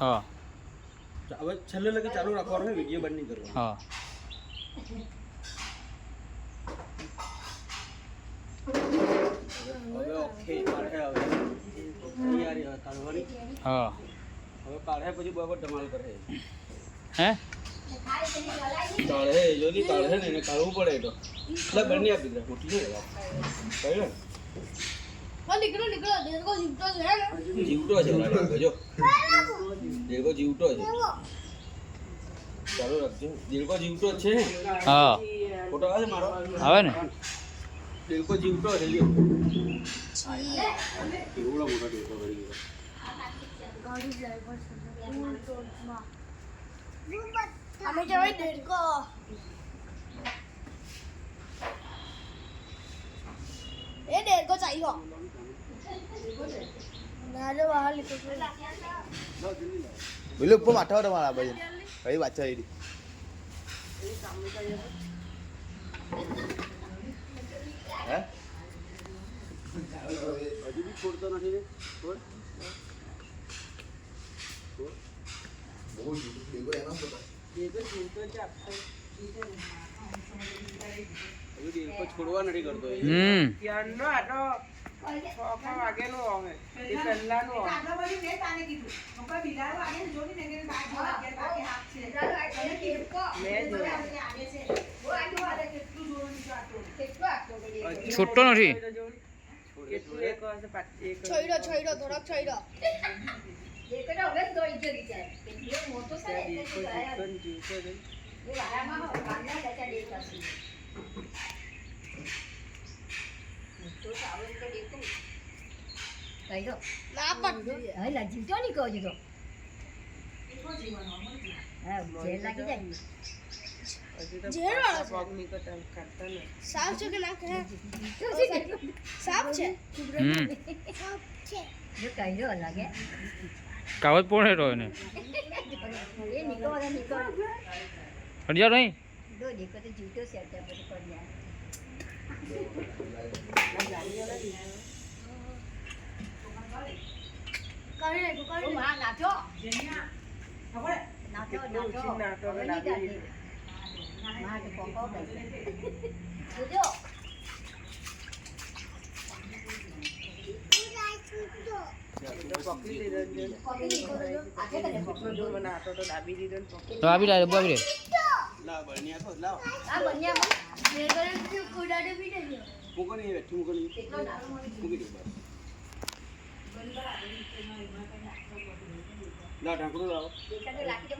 હા હવે છેલ્લે લગે ચાલુ રાખવાનો છે, વિડીયો બંધ નહીં કરવાનો. હા હવે ઓકે કાઢે હવે તૈયારી હવે કાઢવાની. હા હવે કાઢે પછી બરાબર ધમાલ કરે. હે કાઢે જોની કાઢે ને એને કાઢવું પડે તો એટલે બંને આપી દે મોટી છે કહ્યું ને નીકળો દેડકો જીવતો છે ને જીવતો છે જો દેડકો જીવતો છે ચાલુ રાખજો દેડકો જીવતો જ છે. હા ફોટો આવે છે મારો આવે ને દેડકો જીવતો છે લ્યો કેવડો મોટો દેડકો બની ગયો. ગાડી જાય પર અમે જવાય દેડકો એ દેડકો ચાલ્યો નારે બહાર લીધો બોલો ઉપર માથા તમારા ભાઈ કઈ વાત છે એડી હે હજી બી છોડતો નથી ને છોડ બહુ દેગો એનો બધા હજુ દેડકો છોડવા નથી કરતો એ. ત્યારનો આટો સોફા વાગેનો આવે એ પહેલાનો છૂટતો નથી. છોડ્યો થોડોક છોડ્યો ના પણ જીવતો નહીં કહો છો ઝેર વાળો છે. સાપ છે કે ના કહે સાપ છે જો કહ્યો લાગે કાવત પોણે રહ્યો ને એ નીકળો હડિયા નહીં દો દેખો તો જીવતો છે અત્યારે પછી પડ્યા નાચો દાબી દીધો તો આપી લે બાબી રે લાવ બળનિયા તો લાવ આ બન્યા કુડાડે બી નહીં મૂકો નહીં બેઠી મૂકો નહીં મૂકી દે બસ લાવ ઢાંકણું લાવો દેખાતો લાગી